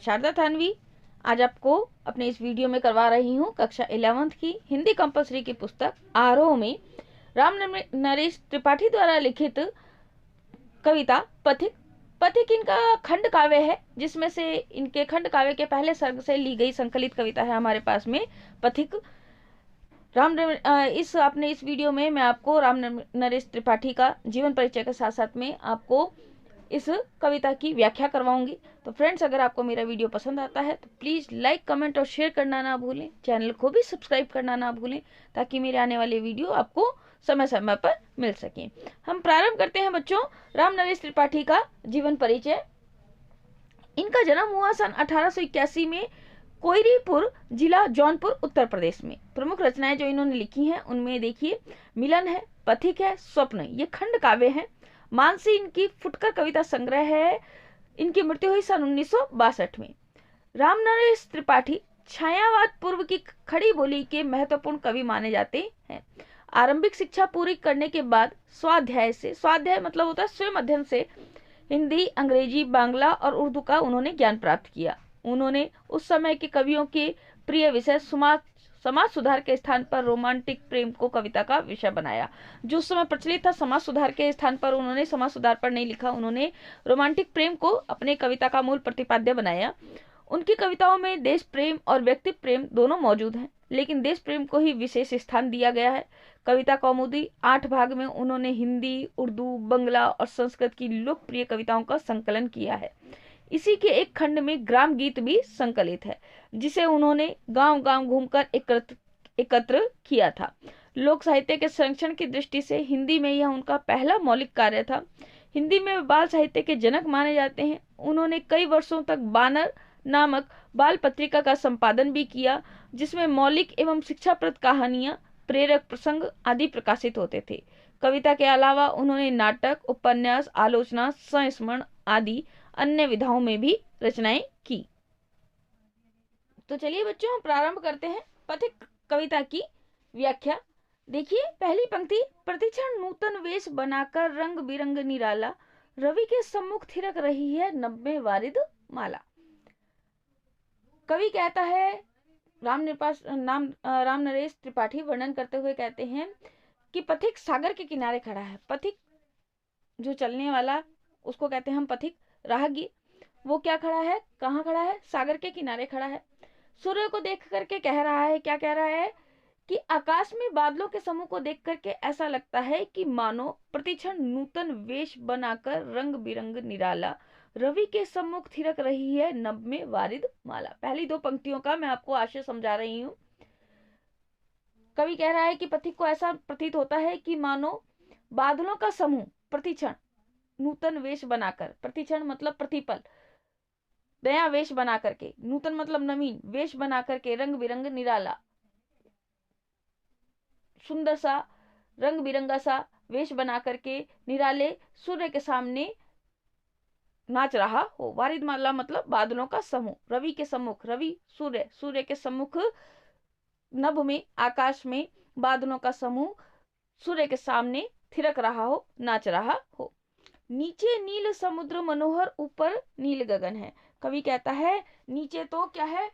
शारदा थानवी आज आपको अपने इस वीडियो में करवा रही हूँ कक्षा 11th की हिंदी कंपलसरी की पुस्तक आरोह में राम नरेश त्रिपाठी द्वारा लिखित कविता पथिक। पथिक इनका खंड काव्य है, जिसमें से इनके खंड काव्य के पहले सर्ग से ली गई संकलित कविता है हमारे पास में पथिक। इस वीडियो में मैं आपको राम नरेश त्रिपाठी का जीवन परिचय के साथ साथ में आपको इस कविता की व्याख्या करवाऊंगी। तो फ्रेंड्स, अगर आपको मेरा वीडियो पसंद आता है तो प्लीज़ लाइक, कमेंट और शेयर करना ना भूलें। चैनल को भी सब्सक्राइब करना ना भूलें ताकि मेरे आने वाले वीडियो आपको समय समय पर मिल सकें। हम प्रारंभ करते हैं बच्चों राम नरेश त्रिपाठी का जीवन परिचय। इनका जन्म हुआ सन 1881 में कोयरीपुर जिला जौनपुर उत्तर प्रदेश में। प्रमुख रचनाएं जो इन्होंने लिखी हैं उनमें देखिए मिलन है, पथिक है, स्वप्न, ये खंड काव्य हैं। मानसी इनकी फुटकर कविता संग्रह है। इनकी मृत्यु हुई सन 1962 में। राम नरेश त्रिपाठी छायावाद पूर्व की खड़ी बोली के महत्वपूर्ण कवि माने जाते हैं। आरंभिक शिक्षा पूरी करने के बाद स्वाध्याय मतलब होता है स्वयं अध्ययन से हिंदी, अंग्रेजी, बांग्ला और उर्दू का उन्होंने ज्ञान प्राप्त किया। उन्होंने उस समय के कवियों के प्रिय विषय समाज सुधार के स्थान पर रोमांटिक प्रेम को कविता का विषय बनाया। जो उस समय प्रचलित था समाज सुधार के स्थान पर उन्होंने समाज सुधार पर नहीं लिखा, उन्होंने रोमांटिक प्रेम को अपने कविता का मूल प्रतिपाद्य बनाया। उनकी कविताओं में देश प्रेम और व्यक्ति प्रेम दोनों मौजूद हैं, लेकिन देश प्रेम को ही विशेष स्थान दिया गया है। कविता कौमुदी 8 भाग में उन्होंने हिंदी, उर्दू, बंगला और संस्कृत की लोकप्रिय कविताओं का संकलन किया है। इसी के एक खंड में ग्राम गीत भी संकलित है, जिसे उन्होंने गांव गांव घूमकर एकत्र किया था। लोक साहित्य के संरक्षण की दृष्टि से हिंदी में यह उनका पहला मौलिक कार्य था। हिंदी में बाल साहित्य के जनक माने जाते हैं। उन्होंने कई वर्षों तक बानर नामक बाल पत्रिका का संपादन भी किया, जिसमें मौलिक एवं शिक्षाप्रद कहानियां, प्रेरक प्रसंग आदि प्रकाशित होते थे। कविता के अलावा उन्होंने नाटक, उपन्यास, आलोचना, संस्मरण आदि अन्य विधाओं में भी रचनाएं की। तो चलिए बच्चों, हम प्रारंभ करते हैं पथिक कविता की व्याख्या। देखिए पहली पंक्ति, प्रतिक्षण नूतन वेश बनाकर रंग बिरंग निराला, रवि के सम्मुख थिरक रही है नभ वारिद माला। कवि कहता है, राम नरेश त्रिपाठी वर्णन करते हुए कहते हैं कि पथिक सागर के किनारे खड़ा है। पथिक जो चलने वाला उसको कहते हैं हम पथिक। राहगीर वो क्या खड़ा है, कहाँ खड़ा है, सागर के किनारे खड़ा है। सूर्य को देख करके कह रहा है, क्या कह रहा है कि आकाश में बादलों के समूह को देख करके ऐसा लगता है कि मानो प्रतिक्षण नूतन वेश बनाकर रंग बिरंग निराला, रवि के सम्मुख थिरक रही है नभ में वारिद माला। पहली 2 पंक्तियों का मैं आपको आशय समझा रही हूँ। कवि कह रहा है कि पथिक को ऐसा प्रतीत होता है कि मानो बादलों का समूह प्रतिक्षण नूतन वेश बनाकर, प्रतिक्षण मतलब प्रतिपल, नया वेश बना करके, नूतन मतलब नवीन, वेश बना करके, रंग बिरंग निराला, सुंदर सा रंग बिरंगा सा वेश बना करके निराले सूर्य के सामने नाच रहा हो। वारिद माला मतलब बादलों का समूह, रवि के सम्मुख, रवि सूर्य के सम्मुख, नभ में आकाश में बादलों का समूह सूर्य के सामने थिरक रहा हो, नाच रहा हो। नीचे नील समुद्र मनोहर, ऊपर नील गगन है। कवि कहता है नीचे तो क्या है,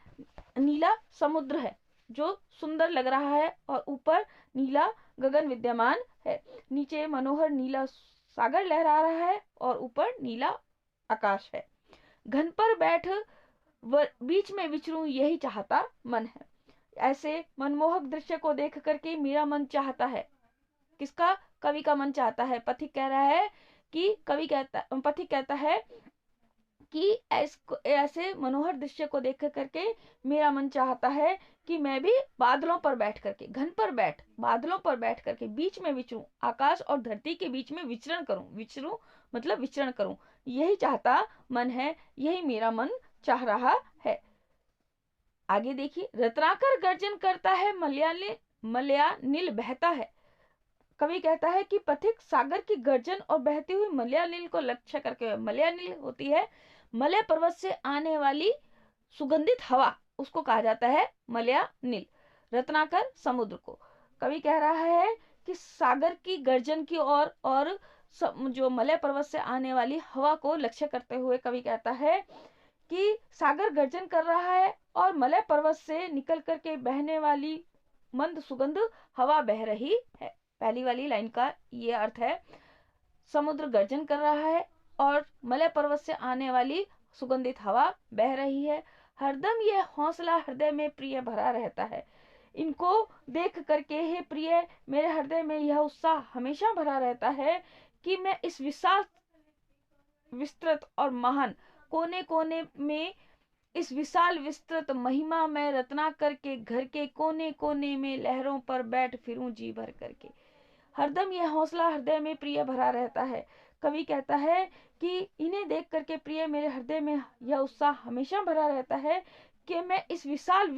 नीला समुद्र है जो सुंदर लग रहा है और ऊपर नीला गगन विद्यमान है। नीचे मनोहर नीला सागर लहरा रहा है और ऊपर नीला आकाश है। घन पर बैठ बीच में विचरूं यही चाहता मन है। ऐसे मनमोहक दृश्य को देख करके मेरा मन चाहता है। किसका, कवि का मन चाहता है। पथिक कह रहा है कि पथिक कहता है कि ऐसे मनोहर दृश्य को देख करके मेरा मन चाहता है कि मैं भी बादलों पर बैठ करके, घन पर बैठ, बादलों पर बैठ करके बीच में विचरूं, आकाश और धरती के बीच में विचरण करूं, यही चाहता मन है, यही मेरा मन चाह रहा है। आगे देखिए, रत्नाकर गर्जन करता है, मलयानिल बहता है। कवि कहता है कि पथिक सागर की गर्जन और बहती हुई मलयानिल को लक्ष्य करके, मलयानिल होती है मलय पर्वत से आने वाली सुगंधित हवा, उसको कहा जाता है मलयानिल। रत्नाकर समुद्र को कवि कह रहा है कि सागर की गर्जन की और जो मलय पर्वत से आने वाली हवा को लक्ष्य करते हुए कवि कहता है कि सागर गर्जन कर रहा है और मलय पर्वत से निकल करके बहने वाली मंद सुगंध हवा बह रही है। पहली वाली लाइन का ये अर्थ है, समुद्र गर्जन कर रहा है और मलय पर्वत से आने वाली सुगंधित हवा बह रही है। हरदम यह हौसला हृदय में प्रिय भरा रहता है। इनको देख करके हे प्रिय, मेरे हृदय में यह उत्साह हमेशा भरा रहता है कि मैं इस विशाल, विस्तृत और महान कोने कोने में, इस विशाल विस्तृत महिमा में रत्नाकर के घर के कोने कोने में लहरों पर बैठ फिरूं जी भर करके। हरदम यह हौसला हृदय में प्रिय भरा रहता है। कवि कहता है कि इन्हें देख करके प्रिय, मेरे हृदय में यह उत्साह हमेशा भरा रहता है कि मैं इस विशाल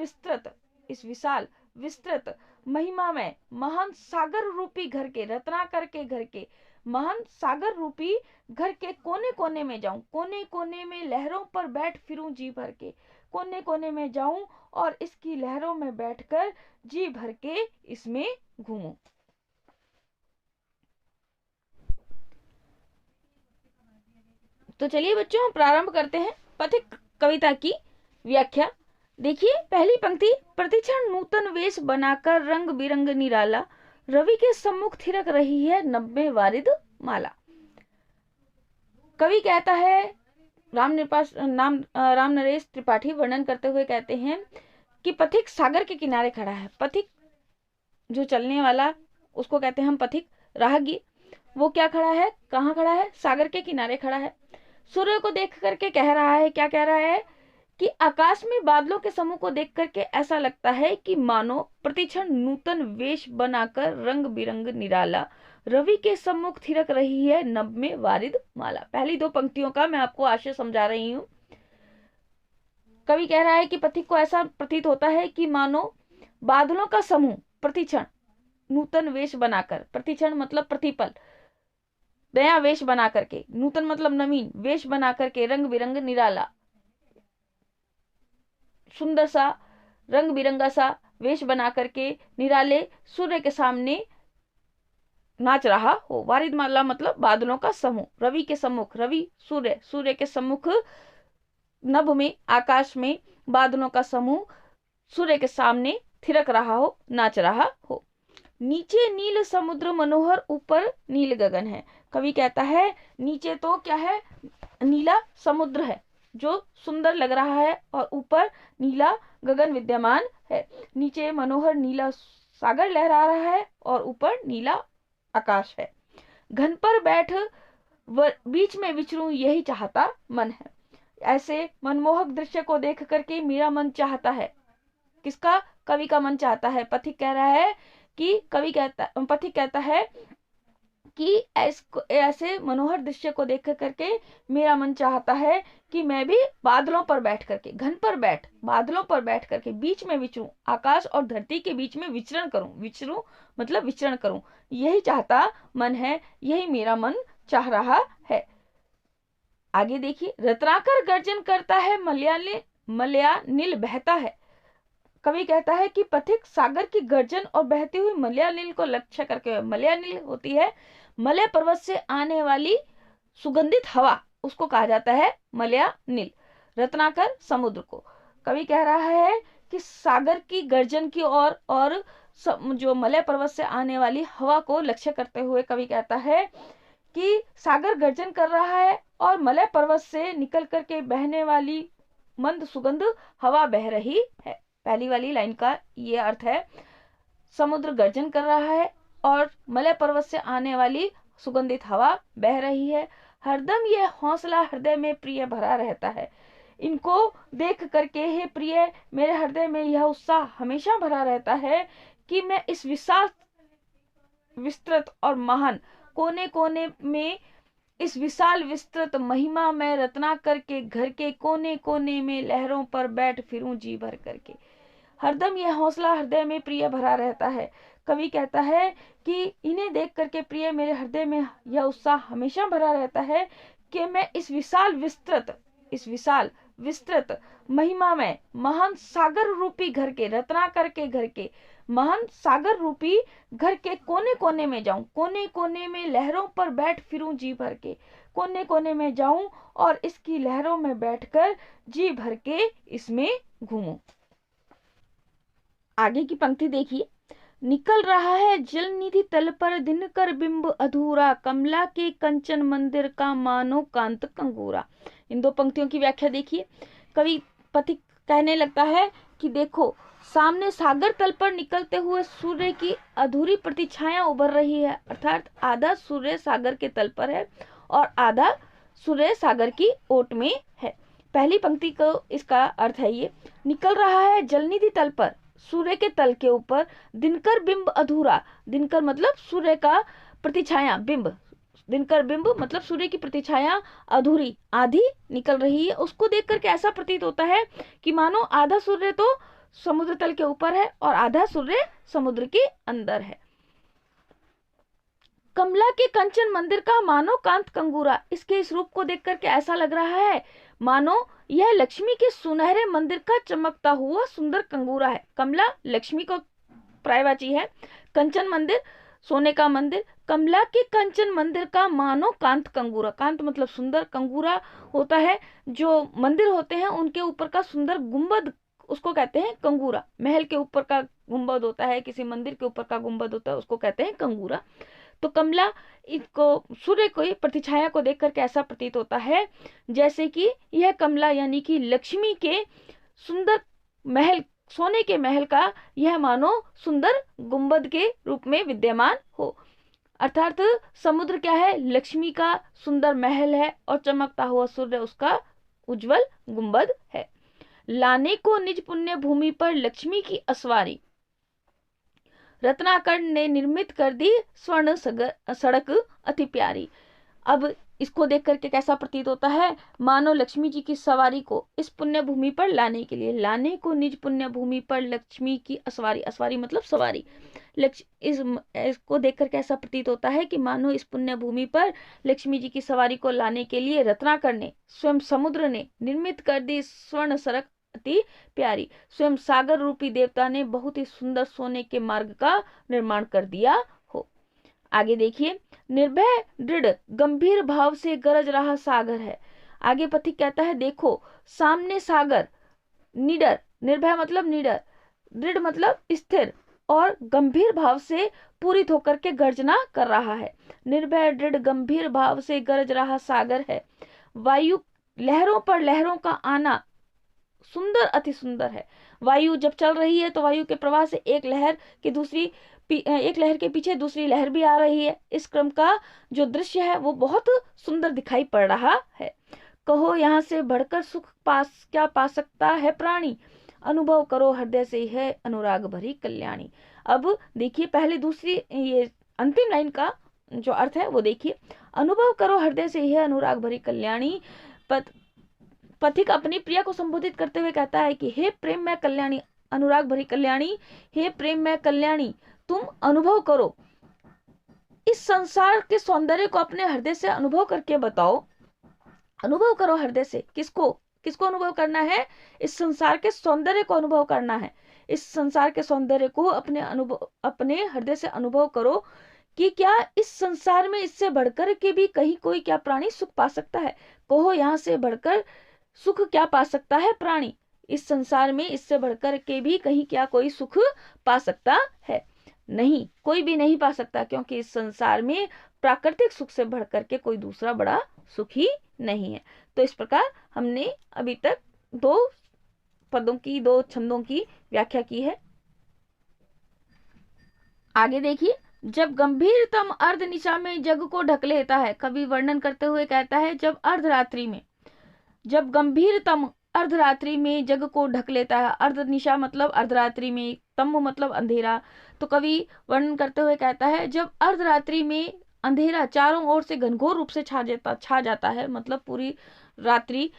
विस्तृत महिमा में महान सागर रूपी घर के, रत्नाकर के घर के महान सागर रूपी घर के कोने कोने में जाऊं, कोने कोने में लहरों पर बैठ फिरूं जी भर के, कोने कोने में जाऊं और इसकी लहरों में बैठकर जी भर के इसमें घूमूं। तो चलिए बच्चों, प्रारंभ करते हैं पथिक कविता की व्याख्या। देखिए पहली पंक्ति, प्रतिक्षण नूतन वेश बनाकर रंग बिरंग निराला, रवि के सम्मुख थिरक रही है नब्बे वारिद माला। कवि कहता है, राम नरेश त्रिपाठी वर्णन करते हुए कहते हैं कि पथिक सागर के किनारे खड़ा है। पथिक जो चलने वाला, उसको कहते हैं हम पथिक। राहगीर वो क्या खड़ा है, कहाँ खड़ा है, सागर के किनारे खड़ा है। सूर्य को देख करके कह रहा है, क्या कह रहा है कि आकाश में बादलों के समूह को देख करके ऐसा लगता है कि मानो प्रतिक्षण नूतन वेश बनाकर रंग बिरंग निराला, रवि के सम्मुख थिरक रही है नभ में वारिद माला। पहली दो पंक्तियों का मैं आपको आशय समझा रही हूं। कवि कह रहा है कि पथिक को ऐसा प्रतीत होता है कि मानो बादलों का समूह प्रतिक्षण नूतन वेश बनाकर, प्रतिक्षण मतलब प्रतिपल, नया वेश बना करके, नूतन मतलब नवीन, वेश बना करके, रंग बिरंग निराला, सुंदर सा रंग बिरंगा सा वेश बना करके निराले सूर्य के सामने नाच रहा हो। वारिद माला मतलब बादलों का समूह, रवि के सम्मुख, रवि सूर्य के सम्मुख, नभ में आकाश में बादलों का समूह सूर्य के सामने थिरक रहा हो, नाच रहा हो। नीचे नील समुद्र मनोहर, ऊपर नील गगन है। कवि कहता है नीचे तो क्या है, नीला समुद्र है जो सुंदर लग रहा है और ऊपर नीला गगन विद्यमान है। नीचे मनोहर नीला सागर लहरा रहा है और ऊपर नीला आकाश है। घन पर बैठ बीच में विचरूं यही चाहता मन है। ऐसे मनमोहक दृश्य को देख करके मेरा मन चाहता है। किसका, कवि का मन चाहता है। पथिक कह रहा है कि पथिक कहता है कि ऐसे मनोहर दृश्य को देख करके मेरा मन चाहता है कि मैं भी बादलों पर बैठ करके, घन पर बैठ, बादलों पर बैठ करके बीच में विचरूं, आकाश और धरती के बीच में विचरण करूं। विचरूं मतलब विचरण करूं, यही चाहता मन है, यही मेरा मन चाह रहा है। आगे देखिए, रत्नाकर गर्जन करता है, मलयानिल बहता है। कवि कहता है कि पथिक सागर की गर्जन और बहती हुई मलयानिल को लक्ष्य करके, मलयानिल होती है मलय पर्वत से आने वाली सुगंधित हवा, उसको कहा जाता है मलयानिल। रत्नाकर समुद्र को। कवि कह रहा है कि सागर की गर्जन की और जो मलय पर्वत से आने वाली हवा को लक्ष्य करते हुए कवि कहता है कि सागर गर्जन कर रहा है और मलय पर्वत से निकल करके बहने वाली मंद सुगंध हवा बह रही है। पहली वाली लाइन का ये अर्थ है, समुद्र गर्जन कर रहा है और मलय पर्वत से आने वाली सुगंधित हवा बह रही है। हरदम यह हौसला हृदय में प्रिय भरा रहता है। इनको देख करके हे प्रिय, मेरे हृदय में यह उत्साह हमेशा भरा रहता है कि मैं इस विशाल, विस्तृत और महान कोने कोने में, इस विशाल विस्तृत महिमा में रत्नाकर के घर के कोने कोने में लहरों पर बैठ फिरूं जी भर करके। हरदम यह हौसला हृदय में प्रिय भरा रहता है। कवि कहता है कि इन्हें देख करके प्रिय, मेरे हृदय में यह उत्साह हमेशा भरा रहता है कि मैं इस विशाल विस्तृत, इस विशाल विस्तृत महिमा में महान सागर रूपी घर के, रत्नाकर के घर के महान सागर रूपी घर के कोने कोने में जाऊं, कोने कोने में लहरों पर बैठ फिरूं जी भर के, कोने कोने में जाऊं और इसकी लहरों में बैठकर जी भर के इसमें घूमूं। आगे की पंक्ति देखिए, निकल रहा है जल निधि तल पर दिनकर बिंब अधूरा, कमला के कंचन मंदिर का मानो कांत कंगूरा। इन दो पंक्तियों की व्याख्या देखिए। कवि पथिक कहने लगता है कि देखो सामने सागर तल पर निकलते हुए सूर्य की अधूरी प्रतिछाया उभर रही है, अर्थात आधा सूर्य सागर के तल पर है और आधा सूर्य सागर की ओट में है। पहली पंक्ति को इसका अर्थ है ये, निकल रहा है जलनिधि तल पर, सूर्य के तल के ऊपर, दिनकर बिंब अधूरा, दिनकर मतलब सूर्य का प्रतिछाया, बिंब, दिनकर बिंब मतलब सूर्य की प्रतिछाया अधूरी, आधी निकल रही है। उसको देख करके ऐसा प्रतीत होता है कि मानो आधा सूर्य तो समुद्र तल के ऊपर है और आधा सूर्य समुद्र के अंदर है। कमला के कंचन मंदिर का मानो कांत कंगूरा, इसके इस रूप को देख करके ऐसा लग रहा है मानो यह लक्ष्मी के सुनहरे मंदिर का चमकता हुआ सुंदर कंगूरा है। कमला लक्ष्मी को पर्यायवाची है, कंचन मंदिर सोने का मंदिर, कमला के कंचन मंदिर का मानो कांत कंगूरा, कांत मतलब सुंदर, कंगूरा होता है जो मंदिर होते हैं उनके ऊपर का सुंदर गुंबद, उसको कहते हैं कंगूरा। महल के ऊपर का गुंबद होता है, किसी मंदिर के ऊपर का गुंबद होता है, उसको कहते हैं कंगूरा। तो कमला इसको सूर्य को प्रतिछाया को देख करके ऐसा प्रतीत होता है जैसे कि यह कमला यानी कि लक्ष्मी के सुंदर महल, सोने के महल का यह मानो सुंदर गुंबद के रूप में विद्यमान हो। अर्थात समुद्र क्या है, लक्ष्मी का सुंदर महल है और चमकता हुआ सूर्य उसका उज्जवल गुंबद है। लाने को निज पुण्य भूमि पर लक्ष्मी की असवारी, रत्नाकर ने निर्मित कर दी स्वर्ण सड़क अति प्यारी। अब इसको देख करके कैसा प्रतीत होता है, मानो लक्ष्मी जी की सवारी को इस पुण्य भूमि पर लाने के लिए, लाने को निज पुण्य भूमि पर लक्ष्मी की असवारी, असवारी मतलब सवारी, इसको देख करके ऐसा प्रतीत होता है कि मानो इस पुण्य भूमि पर लक्ष्मी जी की सवारी को लाने के लिए रत्नाकर ने, स्वयं समुद्र ने निर्मित कर दी स्वर्ण सड़क अति प्यारी, स्वयं सागर रूपी देवता ने बहुत ही सुंदर सोने के मार्ग का निर्माण कर दिया हो। आगे देखिए, निर्भय दृढ़ गंभीर भाव से गरज रहा सागर है। आगे पथिक कहता है देखो सामने सागर, निडर, निर्भय मतलब निडर, दृढ़ मतलब स्थिर और गंभीर भाव से पूरित होकर के गर्जना कर रहा है। निर्भय दृढ़ गंभीर भाव से गरज रहा सागर है। वायु लहरों पर लहरों का आना सुंदर अति सुंदर है। वायु जब चल रही है तो वायु के प्रवाह से एक लहर के पीछे दूसरी लहर भी आ रही है। इस क्रम का जो दृश्य है वो बहुत सुंदर दिखाई पड़ रहा है। कहो यहाँ से बढ़कर सुख क्या पा सकता है प्राणी, अनुभव करो हृदय से है अनुराग भरी कल्याणी। अब देखिए पहले दूसरी ये अंतिम लाइन का जो अर्थ है वो देखिए, अनुभव करो हृदय से है अनुराग भरी कल्याणी। पथिक अपनी प्रिया को संबोधित करते हुए कहता है कि हे प्रेम में कल्याणी, अनुराग भरी कल्याणी, हे प्रेम में कल्याणी, तुम अनुभव करो इस संसार के सौंदर्य को, अपने हृदय से अनुभव करके बताओ। अनुभव करो हृदय से, किसको किसको अनुभव करना है, इस संसार के सौंदर्य को अनुभव करना है। इस संसार के सौंदर्य को अपने हृदय से अनुभव करो कि क्या इस संसार में इससे बढ़कर के भी कहीं कोई क्या प्राणी सुख पा सकता है। कहो यहाँ से बढ़कर सुख क्या पा सकता है प्राणी, इस संसार में इससे बढ़कर के भी कहीं क्या कोई सुख पा सकता है। नहीं, कोई भी नहीं पा सकता, क्योंकि इस संसार में प्राकृतिक सुख से बढ़कर के कोई दूसरा बड़ा सुख ही नहीं है। तो इस प्रकार हमने अभी तक दो छंदों की व्याख्या की है। आगे देखिए, जब गंभीरतम अर्ध निशा में जग को ढक लेता है, कवि वर्णन करते हुए कहता है जब अर्धरात्रि में, जब गंभीरतम अर्धरात्रि में जग को ढक लेता है। अर्धनिशा मतलब अर्धरात्रि में, तम मतलब अंधेरा। तो कवि वर्णन करते हुए कहता है जब अर्धरात्रि में अंधेरा चारों ओर से घनघोर रूप से छा जाता है, मतलब पूरी रात्रि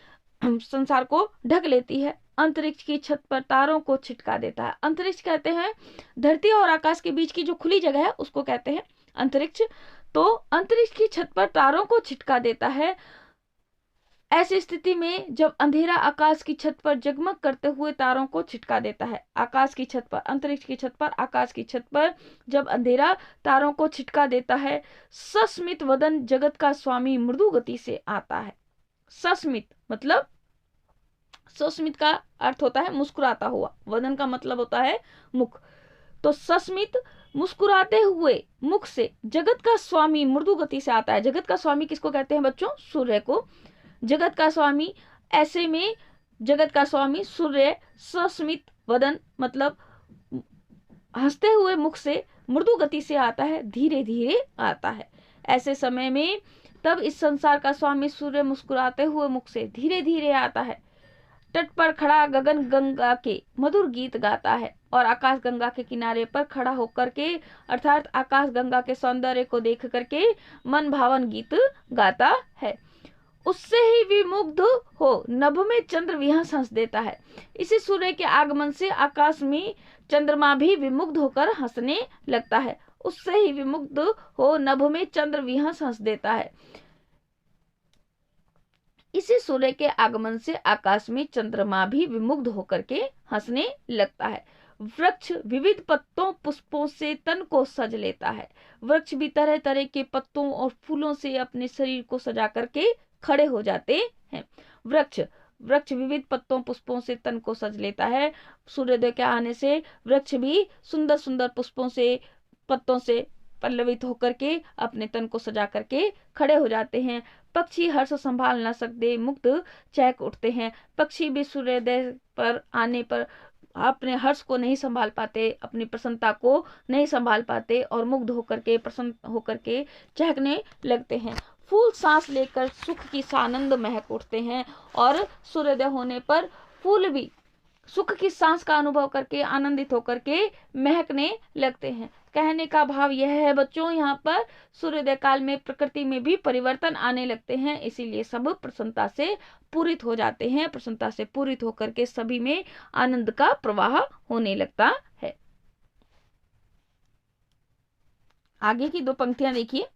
संसार को ढक लेती है। अंतरिक्ष की छत पर तारों को छिटका देता है। अंतरिक्ष कहते हैं धरती और आकाश के बीच की जो खुली जगह है उसको कहते हैं अंतरिक्ष। तो अंतरिक्ष की छत पर तारों को छिटका देता है। ऐसी स्थिति में जब अंधेरा आकाश की छत पर जगमग करते हुए तारों को छिटका देता है, आकाश की छत पर, अंतरिक्ष की छत पर, आकाश की छत पर जब अंधेरा तारों को छिटका देता है, सस्मित वदन जगत का स्वामी मृदु गति से आता है। सस्मित मतलब, सस्मित का अर्थ होता है मुस्कुराता हुआ, वदन का मतलब होता है मुख। तो सस्मित मुस्कुराते हुए मुख से जगत का स्वामी मृदु गति से आता है। जगत का स्वामी किसको कहते हैं बच्चों? सूर्य को। जगत का स्वामी, ऐसे में जगत का स्वामी सूर्य सस्मित वदन मतलब हंसते हुए मुख से मृदु गति से आता है, धीरे धीरे आता है। ऐसे समय में तब इस संसार का स्वामी सूर्य मुस्कुराते हुए मुख से धीरे धीरे आता है, तट पर खड़ा गगन गंगा के मधुर गीत गाता है और आकाश गंगा के किनारे पर खड़ा होकर के, अर्थात आकाश गंगा के सौंदर्य को देख करके मन भावन गीत गाता है। उससे ही विमुग्ध हो नभ में चंद्र विहंस हंस देता है। इसी सूर्य के आगमन से आकाश में चंद्रमा भी विमुग्ध होकर हंसने लगता है। उससे ही विमुग्ध हो नभ में चंद्र विहंस हंस देता है। इसी सूर्य के आगमन से आकाश में चंद्रमा भी विमुग्ध होकर के हंसने लगता है। वृक्ष विविध पत्तों पुष्पों से तन को सज लेता है। वृक्ष भी तरह तरह के पत्तों और फूलों से अपने शरीर को सजा करके खड़े हो जाते हैं। वृक्ष विविध पत्तों पुष्पों से तन को सज लेता है। सूर्योदय के आने से वृक्ष भी सुंदर सुंदर पुष्पों से, पत्तों से पल्लवित होकर के अपने तन को सजा करके खड़े हो जाते हैं। पक्षी हर्ष संभाल न सकते मुग्ध चहक उठते हैं। पक्षी भी सूर्योदय पर आने पर अपने हर्ष को नहीं संभाल पाते, अपनी प्रसन्नता को नहीं संभाल पाते और मुग्ध होकर के, प्रसन्न होकर के चहकने लगते हैं। फूल सांस लेकर सुख की सानंद महक उठते हैं और सूर्योदय होने पर फूल भी सुख की सांस का अनुभव करके आनंदित होकर के महकने लगते हैं। कहने का भाव यह है बच्चों, यहाँ पर सूर्योदय काल में प्रकृति में भी परिवर्तन आने लगते हैं, इसीलिए सब प्रसन्नता से पूरित हो जाते हैं। प्रसन्नता से पूरित होकर के सभी में आनंद का प्रवाह होने लगता है। आगे की दो पंक्तियां देखिए।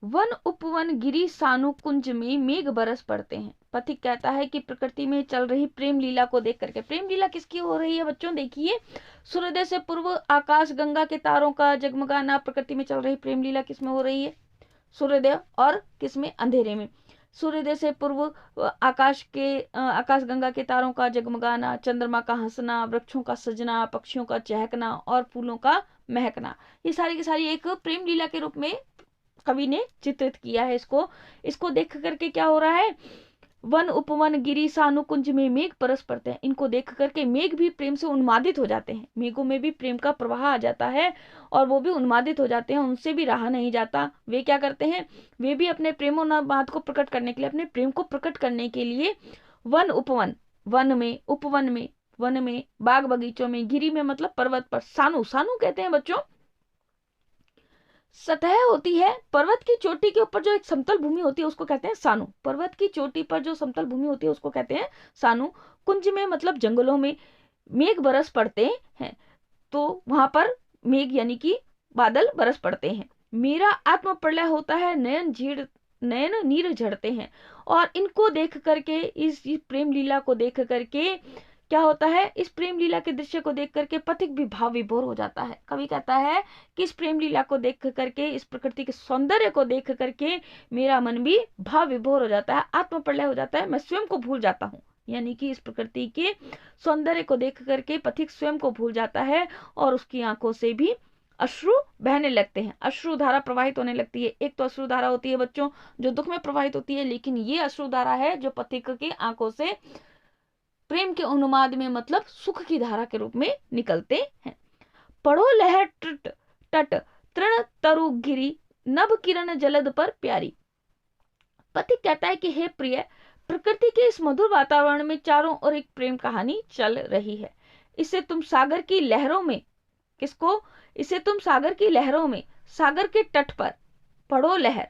वन उपवन गिरी सानु कुंज में मेघ बरस पड़ते हैं। पथिक कहता है कि प्रकृति में चल रही प्रेम लीला को देख करके, प्रेम लीला किसकी हो रही है बच्चों? देखिए, सूर्योदय से पूर्व आकाश गंगा के तारों का जगमगाना, प्रकृति में चल रही प्रेम लीला किसमें हो रही है? सूर्योदय और किसमें? अंधेरे में। सूर्योदय से पूर्व आकाश गंगा के तारों का जगमगाना, चंद्रमा का हंसना, वृक्षों का सजना, पक्षियों का चहकना और फूलों का महकना, ये सारी की सारी एक प्रेम लीला के रूप में कवि ने चित्रित किया है। इसको देख करके क्या हो रहा है? वन उपवन गिरी सानु कुंज में मेघ बरस पड़ते हैं। इनको देख करके मेघ भी प्रेम से उन्मादित हो जाते हैं। मेघों में भी प्रेम का प्रवाह आ जाता है और वो भी उन्मादित हो जाते हैं, उनसे भी रहा नहीं जाता। वे क्या करते हैं? वे भी अपने प्रेमोन्माद को प्रकट करने के लिए, अपने प्रेम को प्रकट करने के लिए वन उपवन, वन में, उपवन में, वन में, बाग बगीचों में, गिरी में मतलब पर्वत पर, सानु, सानु कहते हैं बच्चों सतह होती है, पर्वत की चोटी के ऊपर जो एक समतल भूमि होती है उसको कहते हैं सानु। पर्वत की चोटी पर जो समतल भूमि होती है उसको कहते हैं सानु। कुंज में मतलब जंगलों में मेघ बरस पड़ते हैं, तो वहां पर मेघ यानी कि बादल बरस पड़ते हैं। मेरा आत्म प्रलय होता है, नयन नीर झड़ते हैं। और इनको देख करके, इस प्रेम लीला को देख करके क्या होता है? इस प्रेम लीला के दृश्य को देख करके पथिक भी भाव विभोर हो जाता है। कवि कहता है कि इस प्रेम लीला को देख करके, इस प्रकृति के सौंदर्य को देख करके मेरा मन भी भाव विभोर हो जाता है, आत्म प्रलय हो जाता है, मैं स्वयं को भूल जाता हूँ। यानी कि इस प्रकृति के सौंदर्य को देख करके पथिक स्वयं को भूल जाता है और उसकी आंखों से भी अश्रु बहने लगते हैं, अश्रु धारा प्रवाहित होने लगती है। एक तो अश्रु धारा होती है बच्चों जो दुख में प्रवाहित होती है, लेकिन ये अश्रु धारा है जो पथिक की आंखों से प्रेम के उन्माद में मतलब सुख की धारा के रूप में निकलते हैं। पढ़ो लहर तट तृण तरु गिरी, नभ किरण जलद पर प्यारी। पथिक कहता है कि हे प्रिय, प्रकृति के इस मधुर वातावरण में चारों ओर एक प्रेम कहानी चल रही है। इसे तुम सागर की लहरों में, किसको? इसे तुम सागर की लहरों में, सागर के तट पर पढ़ो लहर।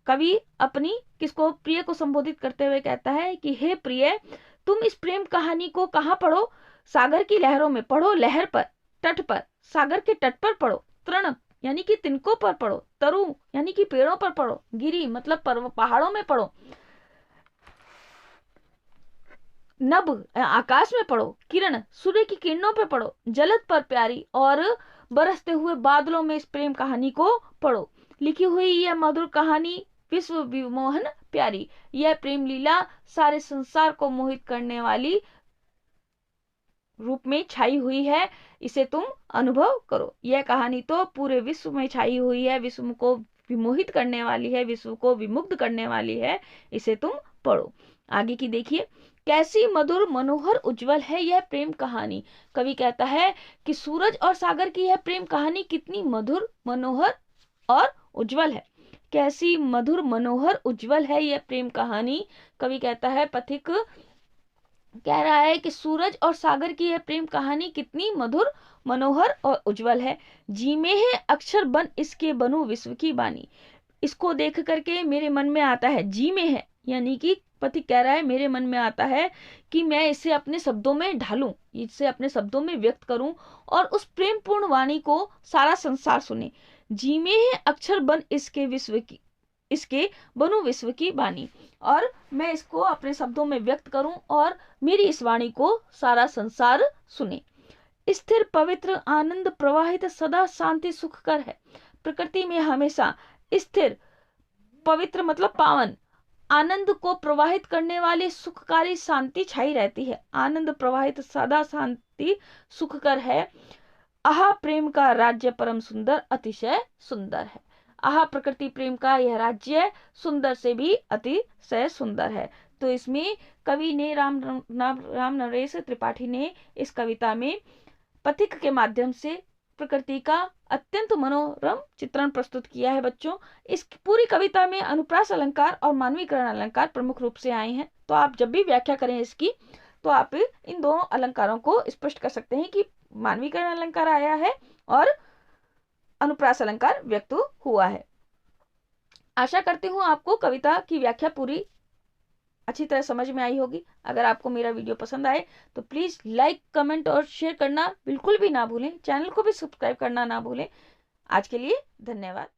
कवि अपनी किसको? प्रिय को संबोधित करते हुए कहता है कि हे प्रिय, तुम इस प्रेम कहानी को कहाँ पढ़ो? सागर की लहरों में पढ़ो, लहर पर, तट पर, सागर के तट पर पढ़ो। तृण यानी कि तिनकों पर पढ़ो, तरु यानी कि पेड़ों पर पढ़ो, गिरी मतलब पहाड़ों में पढ़ो, नभ आकाश में पढ़ो, किरण सूर्य की किरणों पे पढ़ो, जलद पर प्यारी और बरसते हुए बादलों में इस प्रेम कहानी को पढ़ो। लिखी हुई यह मधुर कहानी विश्व विमोहन प्यारी, यह प्रेम लीला सारे संसार को मोहित करने वाली रूप में छाई हुई है, इसे तुम अनुभव करो। यह कहानी तो पूरे विश्व में छाई हुई है, विश्व को विमोहित करने वाली है, विश्व को विमुग्ध करने वाली है, इसे तुम पढ़ो। आगे की देखिए, कैसी मधुर मनोहर उज्जवल है यह प्रेम कहानी। कवि कहता है कि सूरज और सागर की यह प्रेम कहानी कितनी मधुर मनोहर और उज्जवल है। कैसी मधुर मनोहर उज्जवल है यह प्रेम कहानी। कवि कहता है, पथिक कह रहा है कि सूरज और सागर की यह प्रेम कहानी कितनी मधुर मनोहर और उज्जवल है। जी में है अक्षर बन इसके बनू विश्व की बानी। इसको देख करके मेरे मन में आता है, जी में है यानी कि पति कह रहा है मेरे मन में आता है कि मैं इसे अपने शब्दों में ढालूं, इसे अपने शब्दों में व्यक्त करूं और उस प्रेम पूर्ण वाणी को सारा संसार सुने। जी में है अक्षर बन इसके बनू विश्व की बानी, और मैं इसको अपने शब्दों में व्यक्त करूं और मेरी इस वाणी को सारा संसार सुने। स्थिर पवित्र आनंद प्रवाहित सदा शांति सुखकर है। प्रकृति में हमेशा स्थिर पवित्र मतलब पावन, आनंद को प्रवाहित करने वाली सुखकारी शांति छाई रहती है। आनंद प्रवाहित सदा शांति सुखकर है। आहा प्रेम का राज्य परम सुंदर अतिशय सुंदर है। आहा प्रकृति प्रेम का यह राज्य सुंदर से भी अतिशय सुंदर है। तो इसमें कवि ने राम नरेश त्रिपाठी ने इस कविता में पथिक के माध्यम से प्रकृति का अत्यंत मनोरम चित्रण प्रस्तुत किया है। बच्चों, इस पूरी कविता में अनुप्रास अलंकार और मानवीकरण अलंकार प्रमुख रूप से आए हैं। तो आप जब भी व्याख्या करें इसकी, तो आप इन दोनों अलंकारों को स्पष्ट कर सकते हैं कि मानवीकरण अलंकार आया है और अनुप्रास अलंकार व्यक्त हुआ है। आशा करती हूँ आपको कविता की व्याख्या पूरी अच्छी तरह समझ में आई होगी। अगर आपको मेरा वीडियो पसंद आए तो प्लीज लाइक, कमेंट और शेयर करना बिल्कुल भी ना भूलें। चैनल को भी सब्सक्राइब करना ना भूलें। आज के लिए धन्यवाद।